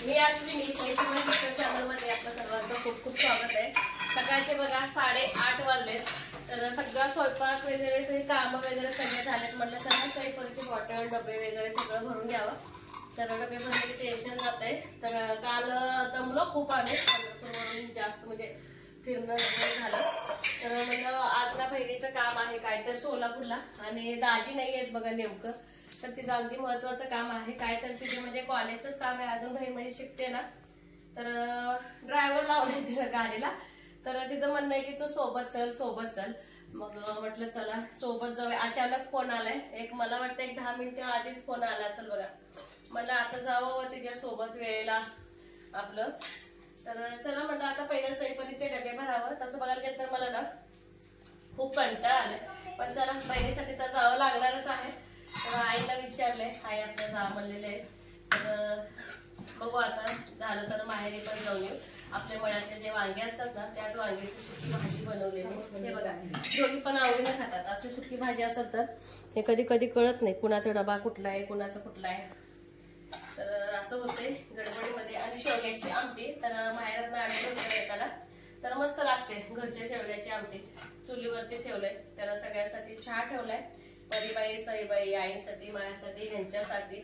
मी अश्विनी चॅनलमध्ये आपलं सर्वांचं खूप खूप स्वागत आहे। सकाळचे बघा 8:30 वाजले, तर सगळं स्वयंपाक वगैरे सगळे काम वगैरे सगळे झालेत। म्हटलं चला सैफरची बॉटल डबे वगैरे सगळं भरून घ्यावं, तर डबे भरण्याचे टेन्शन जातंय। तर काल दमलो खूप आम्ही, पंढरपूरवरून जास्त म्हणजे फिरणं वगैरे झालं। तर म्हणलं आज ना बहिणीचं काम आहे काय तर सोलापूरला, आणि दाजी नाही आहेत बघा नेमकं, तर तिचं अगदी महत्वाचं काम आहे काय तर तिथे म्हणजे कॉलेजच काम आहे। अजून बहीण म्हणजे शिकते ना, तर ड्रायव्हर लावले तिला गाडीला, तर तिचं म्हणणं आहे की तू सोबत चल। मग म्हटलं चला सोबत जाऊया। अचानक फोन आलाय, एक मला वाटतं एक 10 मिनिटं आधीच फोन आला असेल बघा। मला आता जावं व तिच्या सोबत वेळेला आपलं, तर चला म्हटलं आता पहिलं सैफरीचे डबे भरावं। तसं बघायला गेलं तर मला ना खूप कंटाळा आलाय, पण चला बहिणीसाठी तर जावं लागणारच आहे। तर आईला विचारले, आई आपल्या जा म्हणलेले आहे, तर बघू आता झालं तर माहेरी पण जाऊन येऊ। आपल्या मळ्यातले जे वांगे असतात ना, त्याच वांग्याची सुकी भाजी बनवलेली हे बघा, दोघी पण आवडीने खातात। अशी सुकी भाजी असेल तर हे कधी कधी कळत नाही कुणाचा डबा कुठला आहे कुणाचा कुठला आहे, तर असं होते गडबडीमध्ये। आणि शेवग्याची आमटी तर माहेरात आणली होती येताना, तर मस्त लागते घरच्या शेवग्याची आमटी। चुलीवरती ठेवलंय, त्याला सगळ्यांसाठी चहा ठेवलाय, परिबाई सईबाई आईसाठी माझ्यासाठी ह्यांच्यासाठी।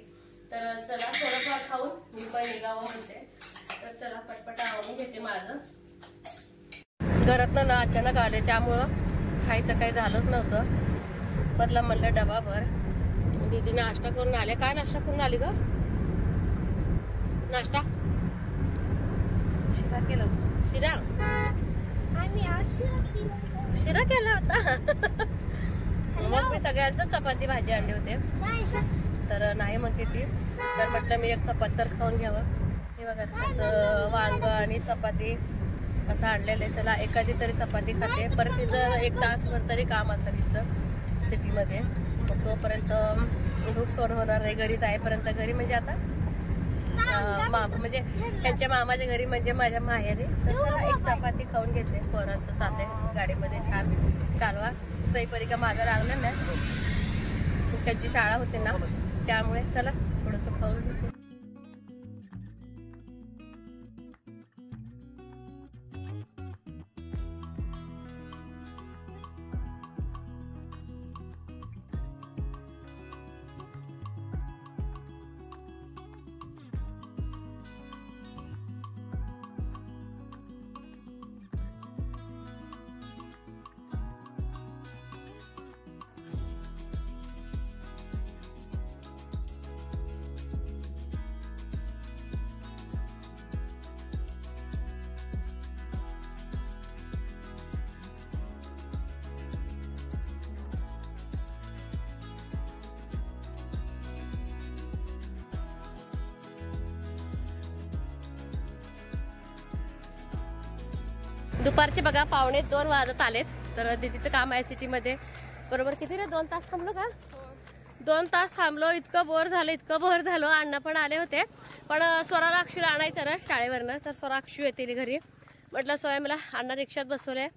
तर चला थोडंफार खाऊन मी पण निघावं म्हणते, तर चला पटपट आवरून घेते माझं। घरातनं ना अचानक आले, त्यामुळं खायचं काही झालंच नव्हतं। बदला म्हणलं डबा भर, दीदी नाश्ता करून आले। काय नाश्ता करून आली ग? नाश्ता शिरा केला, शिरा केला होता। मग मी सगळ्यांचं चपाती भाजी आणली होते, तर नाही म्हणते ती, तर म्हटलं मी एक चपाती तर खाऊन घ्यावं। हे बघा असं वांग आणि चपाती असं आणलेलं आहे। चला एखादी तरी चपाती खाते, परत तिचं 1 तासभर तरी काम असतं तिचं सिटीमध्ये, मग तोपर्यंत भूक सोड होणार नाही घरी जाईपर्यंत। घरी म्हणजे आता म्हणजे त्यांच्या मामाच्या घरी म्हणजे माझ्या माहेरी। तर चला एक चपाती खाऊन घेते, पोरांचं चाललंय गाडीमध्ये छान कालवा। सईपरी का मागं लागलं ना, त्यांची शाळा होते ना, त्यामुळे चला थोडंसं खाऊन घेते। दुपारचे बघा 1:45 वाजत आलेत, तर दीदीचं काम आहे सिटीमध्ये। बरोबर किती रे 2 तास थांबलो का? 2 तास थांबलो, इतकं बोर झालं। अण्णा पण आले होते, पण स्वराला अक्षुला आणायचं ना शाळेवरनं, तर स्वरा अक्षू येते घरी। म्हटलं सोया मला अण्णा रिक्षात बसवले,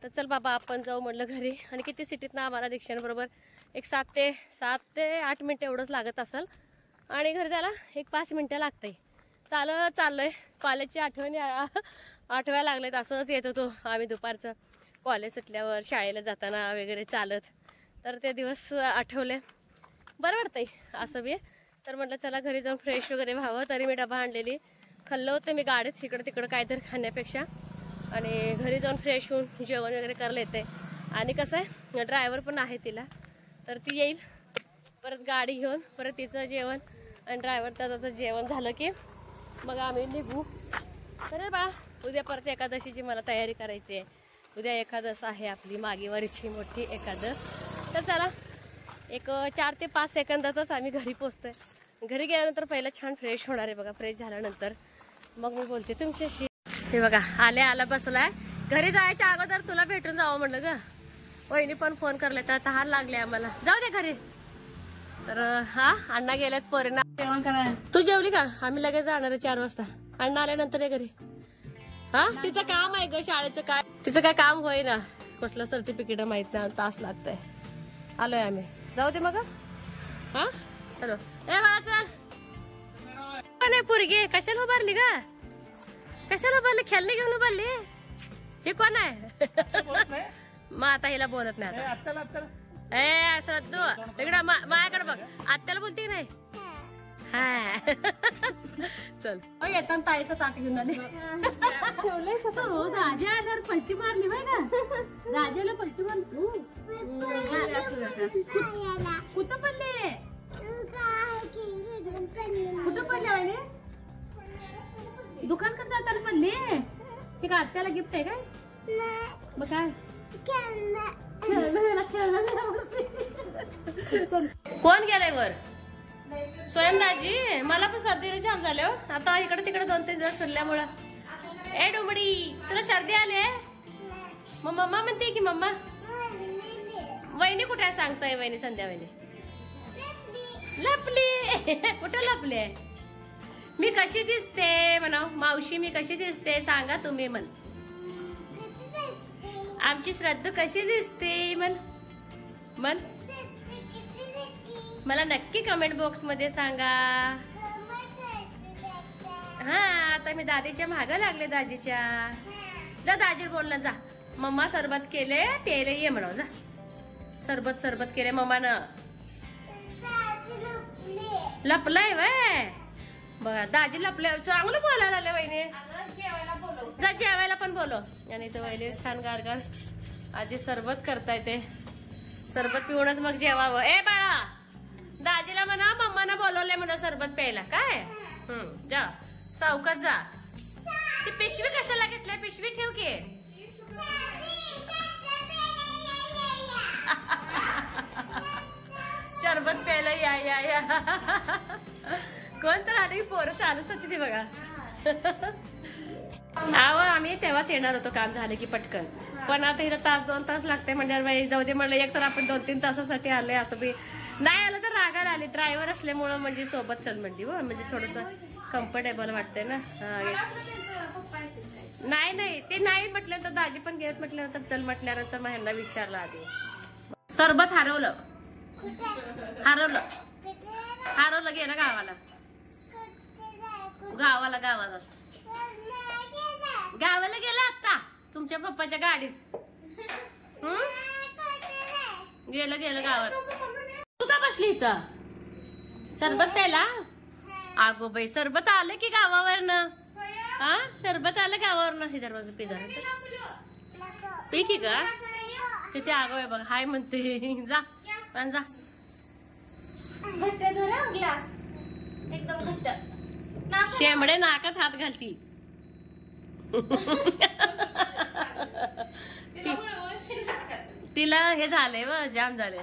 तर चल बाबा आपण जाऊ म्हटलं घरी। आणि किती सिटीत ना आम्हाला रिक्षाबरोबर एक 7 ते 8 मिनटं एवढंच लागत असेल, आणि घरी जायला एक 5 मिनटं लागतंय। चाललोय कॉलेजची आठव्या लागलेत। असंच येत होतो आम्ही दुपारचं कॉलेज सुटल्यावर शाळेला जाताना वगैरे चालत, तर ते दिवस आठवले, बरं वाटतंय असं बी। तर म्हटलं चला घरी जाऊन फ्रेश वगैरे व्हावं, तरी मी डबा आणलेली खाल्लं होतं मी गाडीत इकडं तिकडं काहीतरी खाण्यापेक्षा, आणि घरी जाऊन फ्रेश होऊन जेवण वगैरे करायला येते। आणि कसं आहे ड्रायव्हर पण आहे तिला, तर ती येईल परत गाडी घेऊन, परत तिचं जेवण आणि ड्रायव्हर त्याचं जेवण झालं की मग आम्ही निघू। तर बा उद्या परत एकादशीची मला तयारी करायची आहे। उद्या एकादश आहे आपली मागेवारीची मोठी एकादश। तर चला एक 4 ते 5 सेकंदातच आम्ही घरी पोचतोय। घरी गेल्यानंतर पहिलं छान फ्रेश होणार आहे बघा, फ्रेश झाल्यानंतर मग मी बोलते तुमच्याशी। हे बघा आल्या बसलाय, घरी जायच्या अगोदर तुला भेटून जावं म्हटलं ग। वहिनी पण फोन करले, तर तहान लागले आम्हाला, जाऊ दे घरी। तर हा अण्णा गेल्यात पोरींना जेवण करायला। तू जेवली का? आम्ही लगेच जाणार आहे 4 वाजता। अण्णा आल्यानंतर ये घरी। हा तिचं काम आहे ग शाळेचं, काय तिचं काय काम होय ना, कसलं सर्टिफिकेट माहित नाही, तास लागतंय। आलोय आम्ही, जाऊ दे मग। हा चलो ए बाळा चल, पोरगी कशाला उभारली का? कशाला उभारली? खेळणे घेऊन उभारली? हे कोण आहे? मग आता हिला बोलत नाही आता. ए श्रद्धू तिकडं माझ्याकडे बघ. आत्याला बोलते की नाही? हा चल येताना ताईचं ताट घेऊन आले. तू राजा आल्यावर पलटी मारली होय का? राजाला पलटी मारली तू. कुठं पडले? कुठं पडले वाईने? दुकानकडे जाताना पडले? ते का आत्याला गिफ्ट आहे काय? मग काय कोण गेलाय वर? स्वयंदाजी. मला पण सर्दी जाम झाले हो. आता इकडे तिकडे 2-3 दिवस फिरल्यामुळं. ए डोंबडी तुला सर्दी आली आहे? मग मम्मा म्हणते की मम्मा. वहिनी कुठे आहे सांग? साई वहिनी संध्या वहिनी लपली. कुठं लपली आहे? मी कशी दिसते म्हणा मावशी? मी कशी दिसते सांगा तुम्ही? म्हण आमची श्रद्धा कशी दिसते? म्हण म्हण मला नक्की कमेंट बॉक्स मध्ये सांगा. हा आता मी दादीच्या मागं लागले. दाजीच्या जा. दाजी बोलणं जा. मम्मा सरबत केले पेले ये म्हणा. जा सरबत सरबत केले मम्मानं. लपलाय वय बघा. दाजी लपले. चांगलं बोलायला लागले वहिनी. जा जेवायला पण बोलव. आणि ते वहिनी छान गारगार आधी सरबत करताय. ते सरबत पिऊनच मग जेवावं. ए बाळा दाजीला म्हणा मम्मानं बोलवले म्हणा सरबत प्यायला. काय जा सावकाश जा. ती पिशवी कशाला घेतली? पिशवी ठेव की. सरबत प्यायला या या या. कोण तर आले की पोरं चालूच होती ती बघा. आव आम्ही तेव्हाच येणार होतो काम झालं की पटकन. पण आता हिला 1-2 तास लागते म्हणजे जाऊ दे म्हणलं. एक तर आपण 2-3 तासासाठी आले. असं बी नाही आलं तर रागाला आली. ड्रायव्हर असल्यामुळं म्हणजे सोबत चल म्हणली. म्हणजे थोडस कम्फर्टेबल वाटतंय ना. नाही ते नाही म्हटल्यानंतर दाजी पण घेत म्हटल्यानंतर चल म्हटल्यानंतर मग ह्यांना विचारलं आधी. सरबत हरवलं गेलं गावाला. गावाला गेला आता तुमच्या पप्पाच्या गाडीत. गेलं गावात. तू का बसली इथं सरबत प्यायला? अगो बाई सरबत आलं की गावावरनं. हा सरबत आलं गावावरनं. हे दरवाजा पिझ्झा पिकी का तिथे आगो आहे बघ. हाय म्हणते. जा पण जा. ग्लास एकदम घट्ट. शेंबडे नाकात हात घालती. तिला हे झालंय व जाम झाले.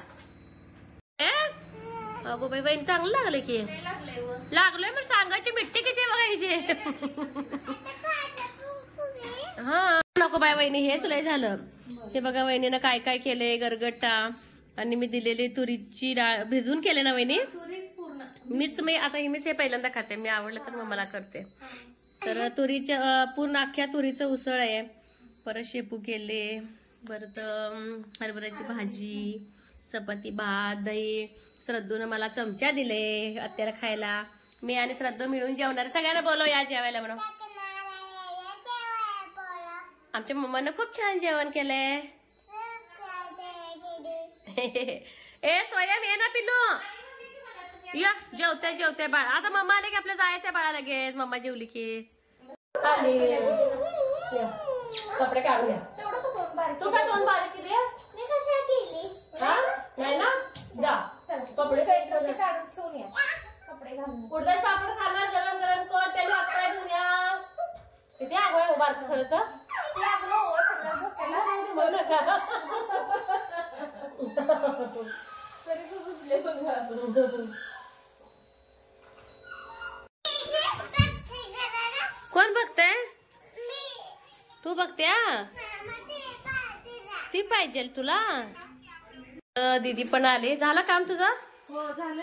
अगो बाई बहीण चांगलं लागलं की. लागलोय मग सांगायची मिट्टी किती बघायची. हा नको बाय वहिनी हेच लय झालं. हे बघा वहिनीनं काय काय केलंय. गरगट्टा आणि मी दिलेली तुरीची डाळ भिजून केले ना वहिनी. आता मीच हे पहिल्यांदा खाते. मी आवडलं तर मग मला करते. तर तुरीच्या पूर्ण अख्ख्या तुरीचं उसळ आहे. परत शेपू केले. परत हरभऱ्याची भाजी, चपाती, भात, दही. श्रद्धूनं मला चमचा दिले आत्याला खायला. मी आणि श्रद्धू मिळून जेवणार. सगळ्यांना बोलव या जेवायला म्हणून. आमच्या मम्मानं खूप छान जेवण केलंय. ए स्वयं ये ना पिलू. या जेवते बाळा. आता मम्मा आले की आपल्या जायचंय बाळा लगेच. मम्मा जेवली की कपडे काढून घ्या. तू काय 2 बारीक केली? नाही ना जा कपडे काढून ठेवून या. कपडे घालून उडदाचे पापड खाणार गरम गरम कर. त्याने हात पाय धुवून या. किती आगोय बारक खरं तर. कोण बघते? तू बघते? ती पाहिजे तुला. दीदी पण आले. झालं काम तुझं? हो झालं.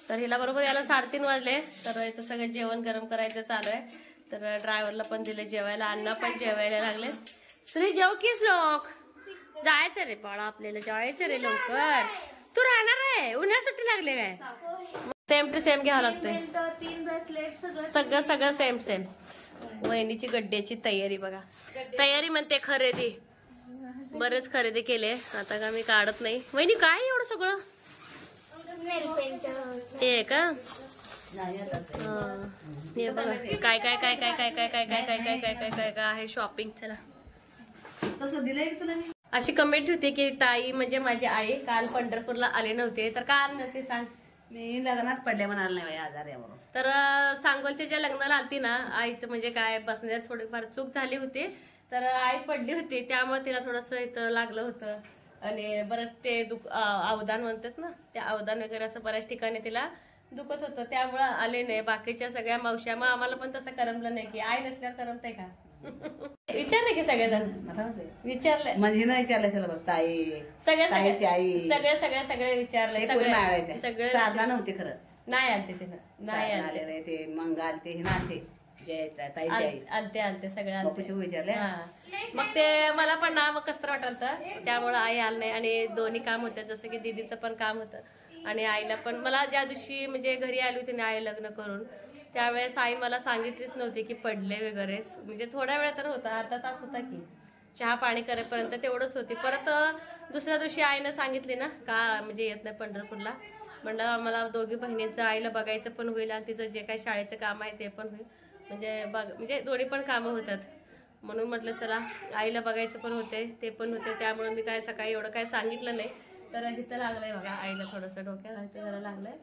तर हिला बरोबर याला 3:30 वाजले. तर इथं सगळं जेवण गरम करायचं चालू आहे. तर ड्रायव्हरला पण दिले जेवायला. अण्णा पण जेवायला लागले. श्री जेव की श्लोक. जायचं रे बाळा आपल्याला. जायचं रे लवकर. तू राहणार आहे? उन्हासाठी लागले काय? सेम टू सेम घ्यावं लागतंय. 3 ब्रेसलेट सगळं सगळं सेम सेम. वहिनीची गड्ड्याची तयारी बघा. तयारी म्हणते खरेदी. बरेच खरेदी केले. आता का मी काढत नाही. वहिनी काय एवढं सगळं ते आहे का? हे बघा काय काय काय काय काय काय काय काय काय काय काय काय काय काय आहे शॉपिंग. चला तसं दिलंय तुला मी. अशी कमेंट होती की ताई म्हणजे माझी आई काल पंढरपूरला आले नव्हते. तर का आले नव्हते सांग? मी लग्नात पडले म्हणाल नाही आजार यावरून. तर सांगोलच्या ज्या लग्नाला आलती ना आईचं म्हणजे काय बसण्यात थोडीफार चूक झाली होती. तर आई पडली होती त्यामुळे तिला थोडस इथं लागलं होतं. आणि बरंच ते अवदान म्हणतात ना त्या अवदान वगैरे असं बऱ्याच ठिकाणी तिला दुखत होतं त्यामुळं आले नाही. बाकीच्या सगळ्या मावश्या मग आम्हाला पण तसं करमलं नाही की आई नसल्यावर करमतंय का? विचारले की सगळेजण विचारले म्हणजे नाही विचारलं ताई सगळ्या ताईची आई सगळे विचारले सगळे साधना नव्हती खरं. नाही आलते तिनं नाही आले ते मंग आलते हे नाते जय ताईची आई आलते सगळे विचारले. मग ते मला पण ना मग कसं वाटलं त्यामुळे आई आलं नाही. आणि दोन्ही काम होतं जसं की दीदीचं पण काम होतं आणि आईला पण मला ज्या दिवशी म्हणजे घरी आली होती ना आई लग्न करून त्यावेळेस आई मला सांगितलीच नव्हती की पडले वगैरे. म्हणजे थोड्या वेळ तर होता अर्धा तास होता की चहा पाणी करेपर्यंत तेवढंच होती. परत दुसऱ्या दिवशी आईनं सांगितली ना का म्हणजे येत नाही पंढरपूरला. म्हणलं मला दोघी बहिणींचं आईला बघायचं पण होईल आणि तिचं जे काही शाळेचं काम आहे ते पण होईल. म्हणजे दोन्ही पण कामं होतात म्हणून म्हटलं चला आईला बघायचं पण होते ते पण होते. त्यामुळे मी काय सकाळी एवढं काय सांगितलं नाही. तर तिथं लागलंय बघा आईला थोडंसं डोक्याला जरा लागलंय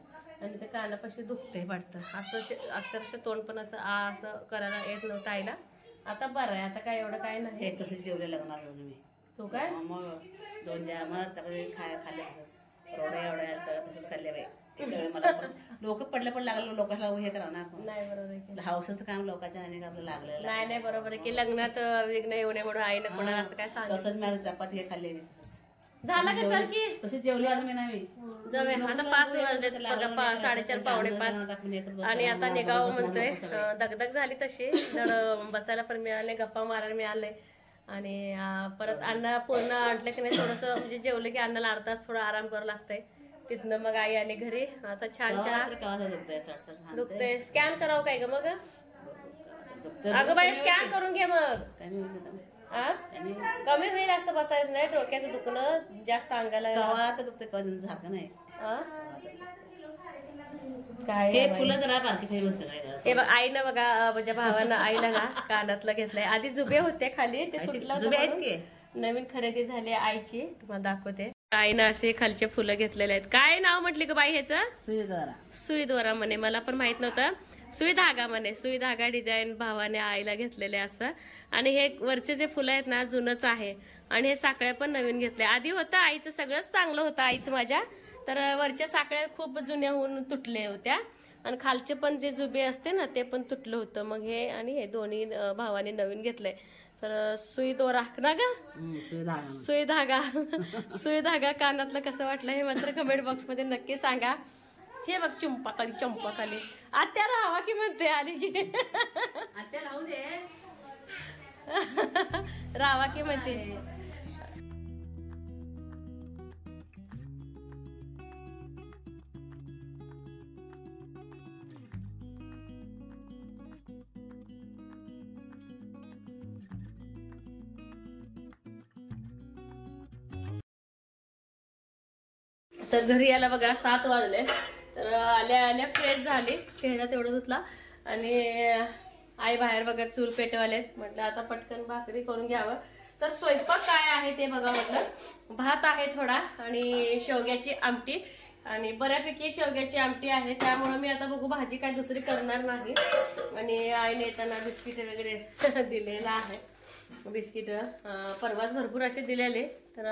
आणि ते कानापाशी दुखते वाटतं. असं अक्षरशः तोंड पण असं करायला येत नव्हतं आईला. आता बरं आहे आता काय एवढं काय नाही. तसंच जेवले लग्नात मी. तू काय मग 2 मला चकली खाल्ले तसंच रोड्या एवढ्या तसंच खाल्ले बाई. मला लोक पडले पण लागले लोकांना हे करा ना. नाही बरोबर हाऊसचं काम लोकांच्या आणि आपलं लागलं नाही बरोबर आहे की लग्नात विघ्न येऊ नये म्हणून आईनं कोणाला असं काय सांग. तसंच मला चपाती हे खाल्ले झालं का चल की तसंच जेवली अजून मी नाही जाऊया आता 5 वाजले बघा 4:30 पावणे 5 आणि आता निघावं म्हणतोय. दगदग झाली तशी जड बसायला पण मिळाले गप्पा मारायला मिळाले आणि परत अन्न पूर्ण आणलं की नाही थोडंसं म्हणजे जेवलं की अन्नाला अर्धा तास थोडं आराम करावं लागतंय. तिथनं मग आई आली घरी. आता छान चहा दुखतंय. स्कॅन करावं काय ग मग? अगं बाई स्कॅन करून घे मग. कमी होईल असं बसायचं नाही. डोक्याचं दुखणं जास्त अंगाला झाकं नाही काय फुलं जरा बारकी हे बघ आईनं बघा माझ्या भावानं आईला ना कानातलं घेतलंय. आधी जुबे होते खाली ते तुटलं नवीन खरेदी झाली आईची तुम्हाला दाखवते. आईनं असे खालचे फुलं घेतलेले आहेत. काय नाव म्हटले ग बाई ह्याचं? सुई दोरा म्हणे. मला पण माहित नव्हतं. सुई धागा म्हणे. सुई धागा डिझाईन भावाने आईला घेतलेले असं. आणि हे वरचे जे फुलं आहेत ना जुनच आहे आणि हे साखळ्या पण नवीन घेतल्या. आधी होतं आईचं सगळंच चांगलं होतं आईचं माझ्या. तर वरच्या साखळ्या खूप जुन्या होऊन तुटल्या होत्या आणि खालचे पण जे जुबे असते ना ते पण तुटलं होतं. मग हे आणि हे दोन्ही भावाने नवीन घेतलंय. तर सुई दोरा ना ग सुई धागा सुई धागा कानातलं कसं वाटलं हे मात्र कमेंट बॉक्स मध्ये नक्की सांगा. हे बघ चंपाखाली आत्या राहावा की म्हणते आली की आत्या राहू दे राहावा की म्हणते. तर घरी यायला बघा 7 वाजले. तर आल्या फ्रेश झाली चेहरा तेवढा धुतला आणि आई बाहेर बघा चूल पेटवालेत. म्हटलं आता पटकन भाकरी करून घ्यावं. तर स्वयंपाक काय आहे ते बघा. म्हटलं भात आहे थोडा आणि शेवग्याची आमटी आणि बऱ्यापैकी शेवग्याची आमटी आहे. त्यामुळे मी आता बघू भाजी काय दुसरी करणार नाही. आणि आईने येताना बिस्किट वगैरे दिलेला आहे. बिस्किट परवाच भरपूर असे दिलेले. तर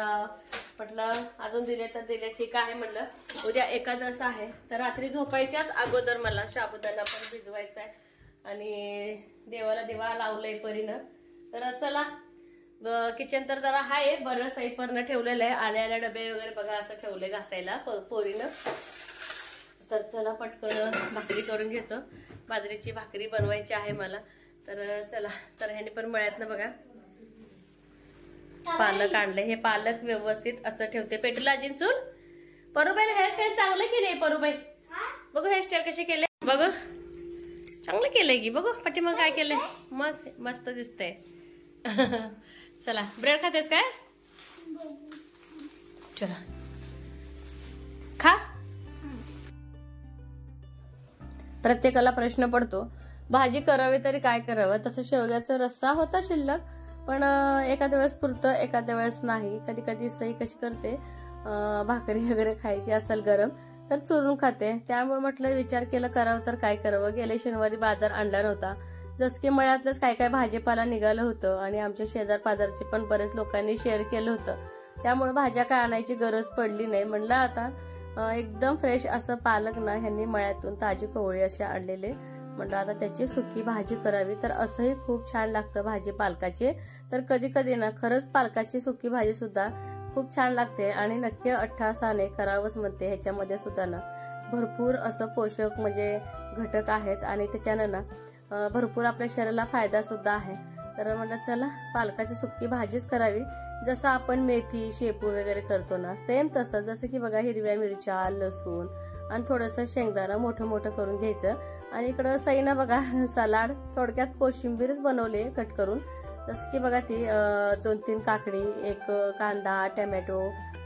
म्हटलं अजून दिले तर दिले ठीक आहे. म्हटलं उद्या एकादश आहे तर रात्री झोपायच्याच अगोदर मला साबुदाणा पण भिजवायचा आहे आणि देवाला दिवा लावलंय परीनं. तर चला किचन तर जरा आहे बरं साईपरनं ठेवलेलं आहे. आल्या डबे वगैरे बघा असं ठेवलंय घासायला पोरीनं. तर चला पटकन भाकरी करून घेतो. बाजरीची भाकरी बनवायची आहे मला. तर चला. तर ह्याने पण मळ्यातनं बघा पालक आणले. हे पालक व्यवस्थित असं ठेवते. पेटला अजिन चूल. परूबाईला हेअरस्टाईल चांगलं की नाही परूबाई? बघू हेअरस्टाईल कशी केले बघू. चांगलं केलंय की बघू पाठीमाग काय केलंय. मग मस्त दिसतंय. चला ब्रेड खातेस काय. चला खा. प्रत्येकाला प्रश्न पडतो भाजी करावी तरी काय करावं. तसं शेवग्याचा रस्सा होता शिल्लक, पण एखाद्या वेळेस पुरतं एखाद्या वेळेस नाही. कधी कधी सई कशी करते भाकरी वगैरे खायची असेल गरम तर चुरून खाते. त्यामुळे म्हटलं विचार केला करावं तर काय करावं. गेले शनिवारी बाजार आणला नव्हता. जसं की मळ्यातलंच काय काय भाजीपाला निघालं होतं आणि आमच्या शेजार पाजारची पण बरेच लोकांनी शेअर केलं होतं. त्यामुळे भाज्या काय आणायची गरज पडली नाही. म्हणलं आता एकदम फ्रेश असं पालक ना ह्यांनी मळ्यातून ताजी कोवळी असे आणलेले. म्हणलं आता त्याची सुकी भाजी करावी. तर असंही खूप छान लागतं भाजी पालकाची. तर कधी कधी ना खरंच पालकाची सुकी भाजी सुद्धा खूप छान लागते आणि नक्की अट्ठासाने करावंच म्हणते. ह्याच्यामध्ये सुद्धा ना भरपूर असं पोषक म्हणजे घटक आहेत आणि त्याच्यानं ना भरपूर आपल्या शरीराला फायदा सुद्धा आहे. तर म्हटलं चला पालकाची सुकी भाजीच करावी. जसं आपण मेथी शेपू वगैरे करतो ना सेम तसं. जसं की बघा हिरव्या मिरच्या लसूण आणि थोडंसं शेंगदाणा मोठं मोठं करून घ्यायचं. आणि इकडं सईनं बघा सलाड थोडक्यात कोशिंबीरच बनवले कट करून. जसं की बघा ती 2-3 काकडी, एक कांदा, टमॅटो,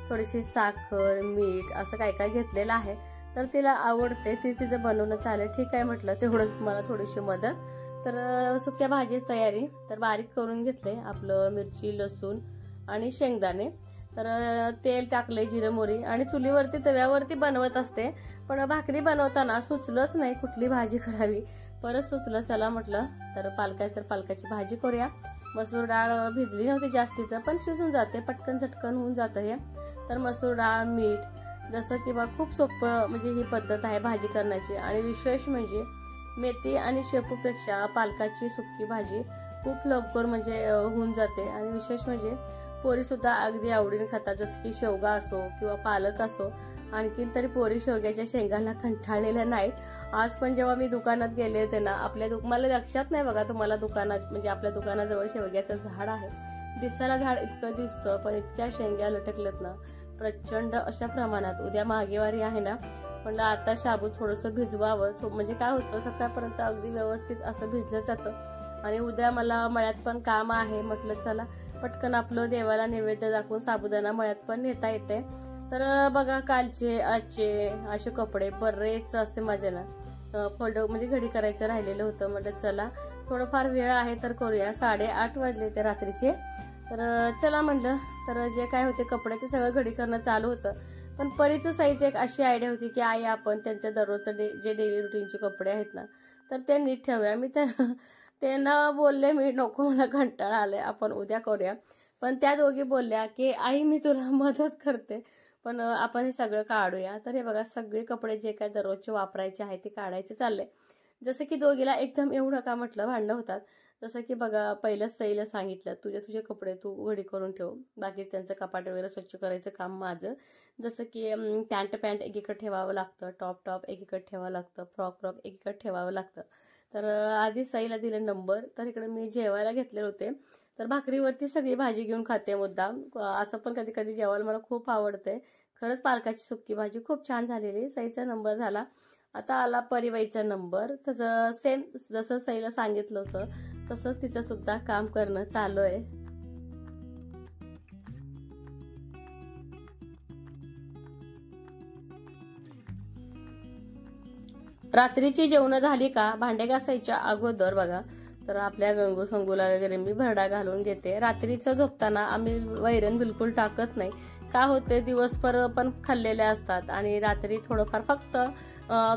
थोडीशी साखर, मीठ असं काय काय घेतलेलं आहे. तर तिला आवडते ती तिचं बनवणं चालेल. ठीक आहे म्हटलं तेवढंच मला थोडीशी मदत. तर सुक्या भाजीची तयारी तर बारीक करून घेतले आपलं मिरची लसूण आणि शेंगदाणे. तर तेल टाकले जिरं मोहरी आणि चुलीवरती तव्यावरती बनवत असते. पण भाकरी बनवताना सुचलंच नाही कुठली भाजी करावी. परत सुचलं चला म्हटलं तर पालकाची भाजी करूया. मसूर डाळ भिजली नव्हती जास्तीचं पण शिजून जाते पटकन झटकन होऊन जातं हे. तर मसूर डाळ मीठ जसं की बघा खूप सोपं म्हणजे ही पद्धत आहे भाजी करण्याची. आणि विशेष म्हणजे मेथी आणि शेपूपेक्षा पालकाची सुकी भाजी खूप लवकर म्हणजे होऊन जाते. आणि विशेष म्हणजे पोरी सुद्धा अगदी आवडीने खातात. जसं की शेवगा असो किंवा पालक असो. आणखीन तरी पोरी शेवग्याच्या शेंगांना कंटाळलेल्या नाहीत. आज पण जेव्हा मी दुकानात गेले होते ना मला लक्षात नाही बघा तुम्हाला दुकानात म्हणजे आपल्या दुकानाजवळ शेवग्याचं झाड आहे. दिसायला झाड इतकं दिसतं पण इतक्या शेंग्या लटकलेत ना प्रचंड अशा प्रमाणात. उद्या मागेवारी आहे ना म्हणलं आता शाबू थोडंसं भिजवावं. म्हणजे काय होतं सकाळपर्यंत अगदी व्यवस्थित असं भिजलं जातं. आणि उद्या मला मळ्यात पण काम आहे. म्हटलं चला पटकन आपलं देवाला नैवेद्य दाखवून साबुदाणा मळ्यात पण नेता येते. तर बघा कालचे आजचे असे कपडे बरेच असे माझे ना फोल्ड म्हणजे घडी करायचं राहिलेलं होतं. म्हटलं चला थोडंफार वेळ आहे तर करूया. 8:30 वाजले ते रात्रीचे. तर चला म्हटलं तर जे काय होते कपडे ते सगळं घडी करणं चालू होतं. पण परीचं साईज एक अशी आयडिया होती की आई आपण त्यांच्या दररोजचं जे डेली रुटीनचे कपडे आहेत ना तर ते नीट ठेवूया. मी त्यांना बोलले मी नको मला कंटाळा आलाय आपण उद्या करूया. पण त्या दोघी बोलल्या की आई मी तुला मदत करते पण आपण हे सगळं काढूया. तर हे बघा सगळे कपडे जे काय दररोजचे वापरायचे आहे ते काढायचे चालले. जसं की दोघीला एकदम एवढं का म्हटलं भांडणं होतात. जसं की बघा पहिलंच सईला सांगितलं तुझे कपडे तू घडी करून ठेव. बाकी त्यांचं कपाट वगैरे स्वच्छ करायचं काम माझं. जसं की पॅन्ट एकीकडे ठेवावं लागतं, टॉप एकीकडे ठेवावं लागतं, फ्रॉक एकीकडे ठेवावं लागतं. तर आधी सईला दिले नंबर. तर इकडे मी जेवायला घेतले होते. तर भाकरीवरती सगळी भाजी घेऊन खाते मुद्दाम. असं पण कधी कधी जेवायला मला खूप आवडते. खरंच पालकाची सुकी भाजी खूप छान झालेली. सईचा नंबर झाला. आता आला परिवाईचा नंबर. तर सेम जसं सईला सांगितलं होतं तसंच तिचं सुद्धा काम करणं चालू आहे. रात्रीची जेवण झाली का भांडे घासायच्या अगोदर बघा तर आपल्या गंगू संगूला वगैरे मी भरडा घालून घेते. रात्रीचं झोपताना आम्ही वैरण बिलकुल टाकत नाही. का होते दिवसभर पण खाल्लेले असतात आणि रात्री थोडंफार फक्त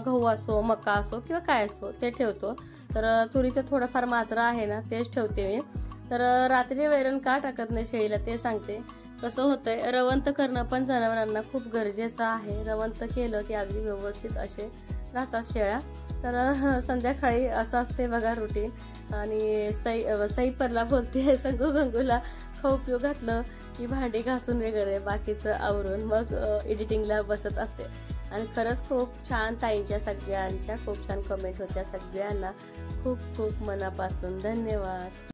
गहू असो मका असो किंवा काय असो ते ठेवतो. तर तुरीचं थोडंफार मात्र आहे ना तेच ठेवते मी. तर रात्री वैरण का टाकत नाही शेळीला ते सांगते. कसं होतंय रवंत करणं पण जनावरांना खूप गरजेचं आहे. रवंत केलं की अगदी व्यवस्थित असे राहतात शेळ्या. तर संध्याकाळी असं असते बघा रुटीन. आणि सई परला बोलते संगू गंगूला खाऊ पिऊ घातलं की भांडी घासून वगैरे बाकीचं आवरून मग एडिटिंगला बसत असते. आणि खरंच खूप छान ताईंच्या सगळ्यांच्या खूप छान कमेंट होत्या. सगळ्यांना खूप खूप मनापासून धन्यवाद.